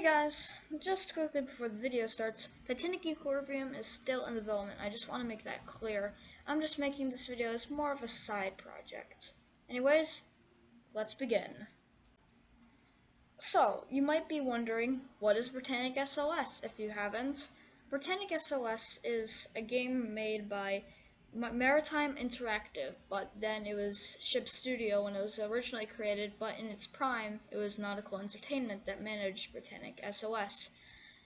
Hey guys, just quickly before the video starts, Titanic Equilibrium is still in development. I just want to make that clear. I'm just making this video as more of a side project. Anyways, let's begin. So, you might be wondering, what is Britannic S.O.S. if you haven't? Britannic S.O.S. is a game made by Maritime Interactive, but then it was Ship Studio when it was originally created, but in its prime, it was Nautical Entertainment that managed Britannic S.O.S.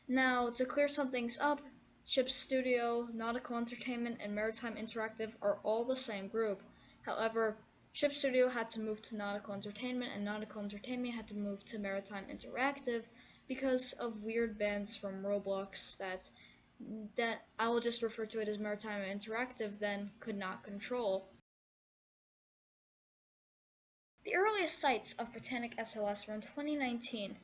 Now, to clear some things up, Ship Studio, Nautical Entertainment, and Maritime Interactive are all the same group. However, Ship Studio had to move to Nautical Entertainment, and Nautical Entertainment had to move to Maritime Interactive because of weird bans from Roblox that I will just refer to it as Maritime Interactive then could not control. The earliest sights of Britannic S.O.S. were in 2019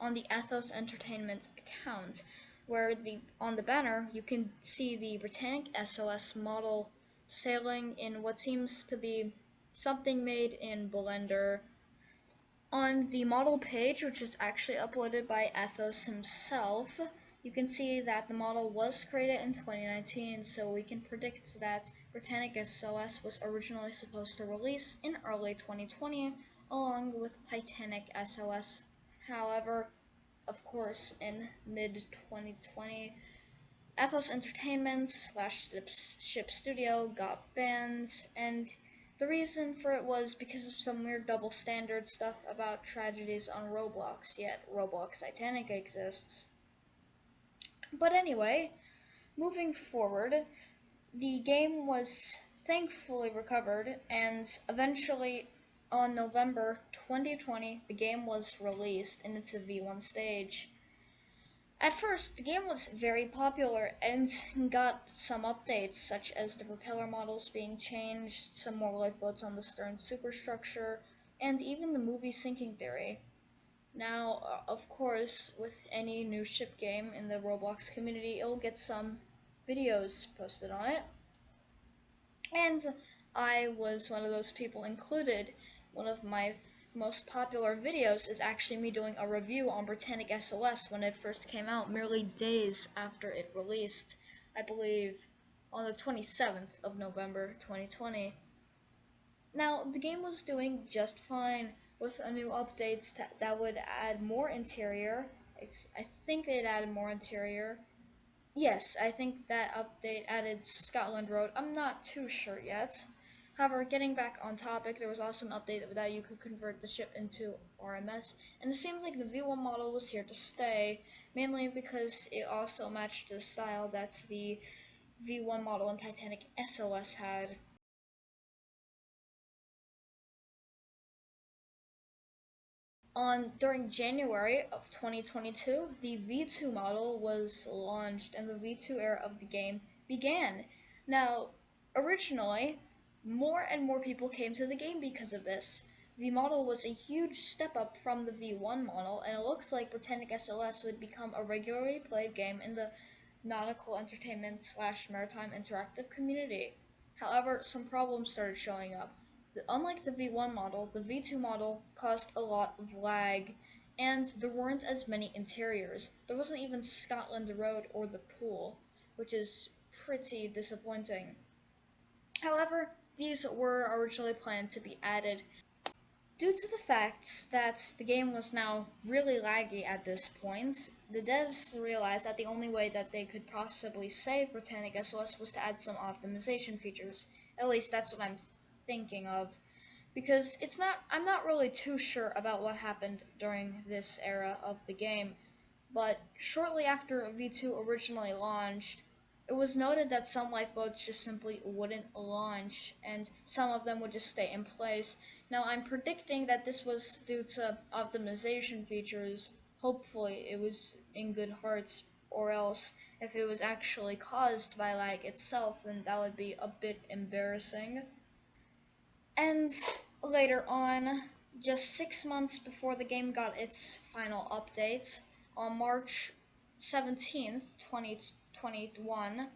on the Ethos Entertainment account, where on the banner you can see the Britannic S.O.S. model sailing in what seems to be something made in Blender. On the model page, which is actually uploaded by Ethos himself, you can see that the model was created in 2019, so we can predict that Britannic S.O.S. was originally supposed to release in early 2020, along with Titanic S.O.S. However, of course, in mid-2020, Ethos Entertainment slash Ship Studio got banned, and the reason for it was because of some weird double standard stuff about tragedies on Roblox, yet Roblox Titanic exists. But anyway, moving forward, the game was thankfully recovered, and eventually on November 2020, the game was released in its V1 stage. At first, the game was very popular and got some updates, such as the propeller models being changed, some more lifeboats on the stern superstructure, and even the movie sinking theory. Now, of course, with any new ship game in the Roblox community, it'll get some videos posted on it. And I was one of those people included. One of my most popular videos is actually me doing a review on Britannic S.O.S. when it first came out, merely days after it released, I believe on the 27th of November 2020. Now, the game was doing just fine with a new updates that would add more interior. I think it added more interior. Yes, I think that update added Scotland Road. I'm not too sure yet. However, getting back on topic, there was also an update that you could convert the ship into RMS, and it seems like the V1 model was here to stay, mainly because it also matched the style that the V1 model in Titanic S.O.S. had. During January of 2022, the V2 model was launched and the V2 era of the game began. Now, originally, more and more people came to the game because of this. The model was a huge step up from the V1 model, and it looks like Britannic S.O.S. would become a regularly played game in the nautical entertainment slash maritime interactive community. However, some problems started showing up. Unlike the V1 model, the V2 model caused a lot of lag, and there weren't as many interiors. There wasn't even Scotland Road or the pool, which is pretty disappointing. However, these were originally planned to be added. Due to the fact that the game was now really laggy at this point, the devs realized that the only way that they could possibly save Britannic S.O.S. was to add some optimization features. At least that's what I'm thinking of. Because I'm not really too sure about what happened during this era of the game, but shortly after V2 originally launched, it was noted that some lifeboats just simply wouldn't launch, and some of them would just stay in place. Now, I'm predicting that this was due to optimization features. Hopefully, it was in good hearts, or else, if it was actually caused by lag itself, then that would be a bit embarrassing. And later on, just 6 months before the game got its final update, on March 17th, 2021,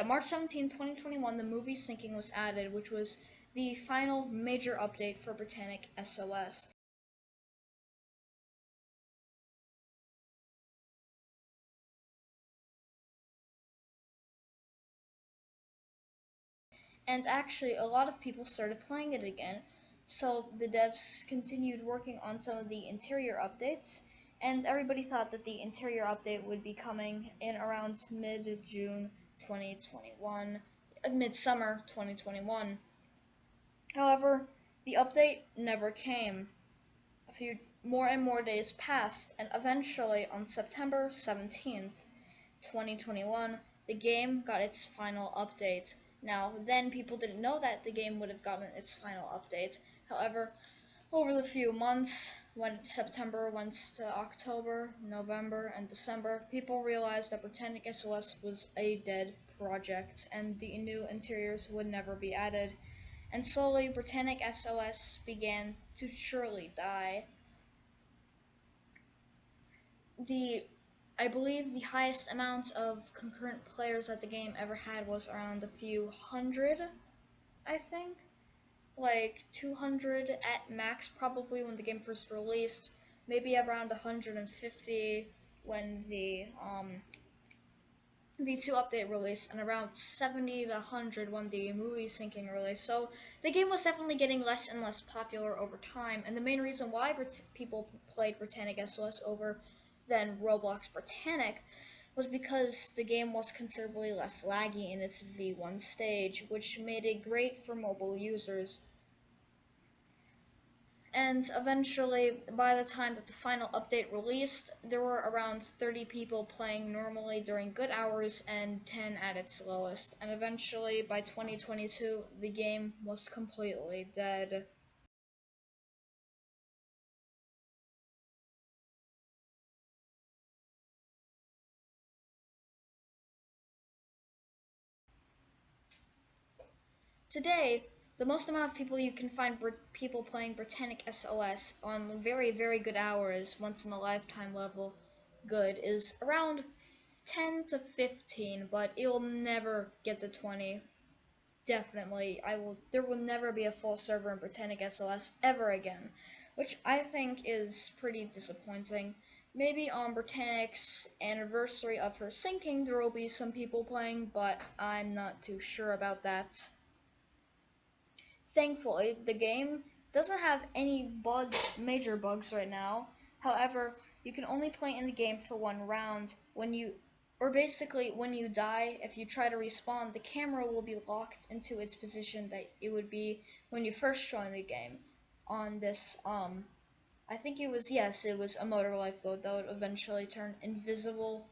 March 17th, 2021, the movie Sinking was added, which was the final major update for Britannic S.O.S. And actually, a lot of people started playing it again. So the devs continued working on some of the interior updates, and everybody thought that the interior update would be coming in around mid June 2021, midsummer 2021. However, the update never came. A few more and more days passed, and eventually on September 17th, 2021, the game got its final update. Now, then people didn't know that the game would have gotten its final update. However, over the few months, when September went to October, November, and December, people realized that Britannic S.O.S was a dead project and the new interiors would never be added. And slowly, Britannic S.O.S began to surely die. The I believe the highest amount of concurrent players that the game ever had was around a few hundred, I think. Like 200 at max, probably when the game first released. Maybe around 150 when the V2 update released, and around 70 to 100 when the movie syncing released. So the game was definitely getting less and less popular over time, and the main reason why people played Britannic SOS over than Roblox Britannic was because the game was considerably less laggy in its V1 stage, which made it great for mobile users. And eventually, by the time that the final update released, there were around 30 people playing normally during good hours and 10 at its lowest. And eventually, by 2022, the game was completely dead. Today, the most amount of people you can find people playing Britannic SOS on very, very good hours, once in a lifetime level good, is around 10 to 15, but it'll never get to 20. Definitely, I will. There will never be a full server in Britannic SOS ever again, which I think is pretty disappointing. Maybe on Britannic's anniversary of her sinking, there will be some people playing, but I'm not too sure about that. Thankfully, the game doesn't have any bugs, major bugs right now. However, you can only play in the game for one round. Or basically, when you die, if you try to respawn, the camera will be locked into its position that it would be when you first joined the game. On this, I think it was, yes, it was a motor lifeboat that would eventually turn invisible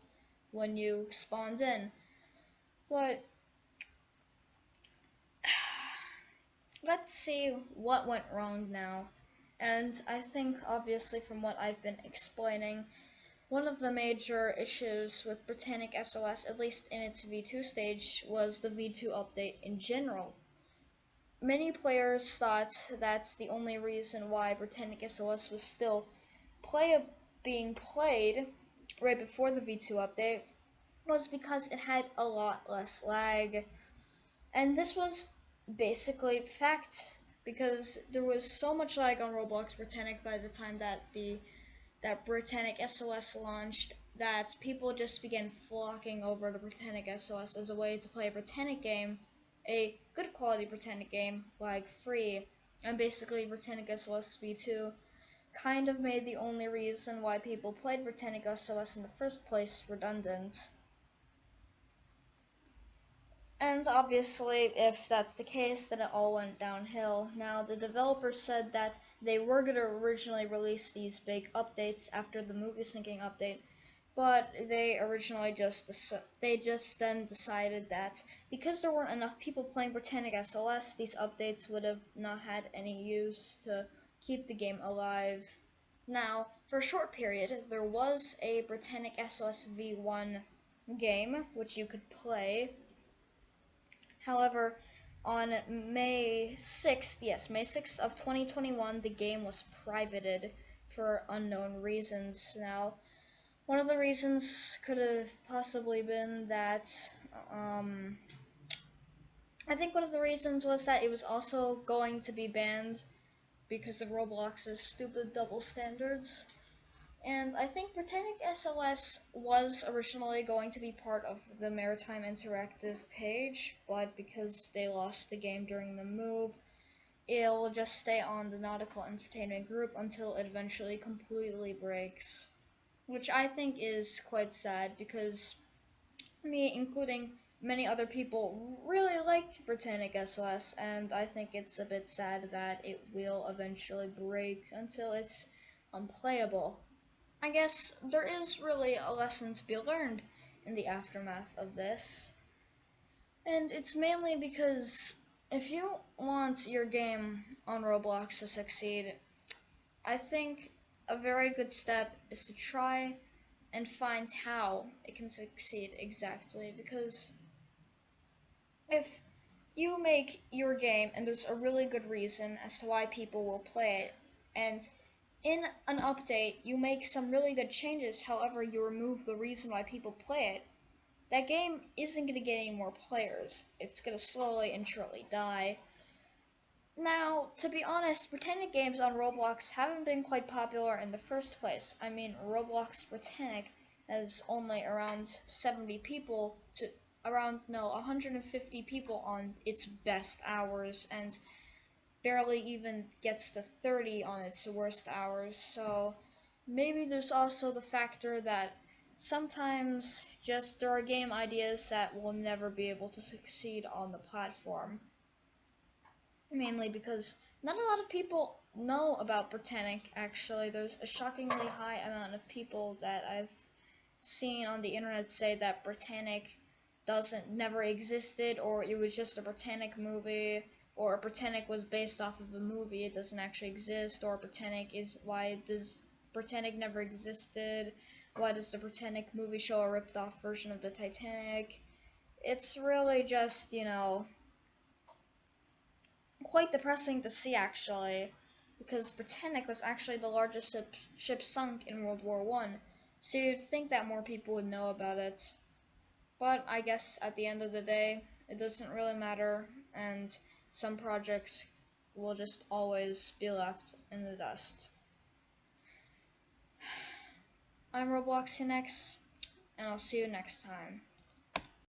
when you spawned in. But let's see what went wrong now. And I think, obviously, from what I've been explaining, one of the major issues with Britannic SOS, at least in its V2 stage, was the V2 update in general. Many players thought that's the only reason why Britannic SOS was still being played right before the V2 update was because it had a lot less lag. And this was basically fact because there was so much lag on Roblox Britannic by the time that Britannic SOS launched that people just began flocking over to Britannic SOS as a way to play a Britannic game, a good quality Britannic game, like free. And basically, Britannic SOS V2 kind of made the only reason why people played Britannic SOS in the first place redundant. And obviously, if that's the case, then it all went downhill. Now, the developers said that they were going to originally release these big updates after the movie syncing update, but they just then decided that because there weren't enough people playing Britannic SOS, these updates would have not had any use to keep the game alive. Now, for a short period, there was a Britannic SOS V1 game which you could play. However, on May 6th, yes, May 6th of 2021, the game was privated for unknown reasons. Now, one of the reasons could have possibly been that, um, I think one of the reasons was that it was also going to be banned because of Roblox's stupid double standards. And I think Britannic SOS was originally going to be part of the Maritime Interactive page, but because they lost the game during the move, it will just stay on the Nautical Entertainment Group until it eventually completely breaks. Which I think is quite sad because me, including many other people, really like Britannic SOS, and I think it's a bit sad that it will eventually break until it's unplayable. I guess there is really a lesson to be learned in the aftermath of this, and it's mainly because if you want your game on Roblox to succeed, I think a very good step is to try and find how it can succeed exactly. Because if you make your game and there's a really good reason as to why people will play it, and in an update you make some really good changes, however, you remove the reason why people play it, that game isn't going to get any more players. It's going to slowly and surely die. Now, to be honest, Britannic games on Roblox haven't been quite popular in the first place. I mean, Roblox Britannic has only around 70 people to around, no, 150 people on its best hours, and barely even gets to 30 on its worst hours. So maybe there's also the factor that sometimes just there are game ideas that will never be able to succeed on the platform. Mainly because not a lot of people know about Britannic, actually. There's a shockingly high amount of people that I've seen on the internet say that Britannic doesn't never existed, or it was just a Britannic movie, or Britannic was based off of a movie, it doesn't actually exist, or Britannic is why does Britannic never existed? Why does the Britannic movie show a ripped off version of the Titanic? It's really just, quite depressing to see actually, because Britannic was actually the largest ship sunk in World War One. So you'd think that more people would know about it, but I guess at the end of the day, it doesn't really matter, and some projects will just always be left in the dust. I'm Robloxinex, and I'll see you next time.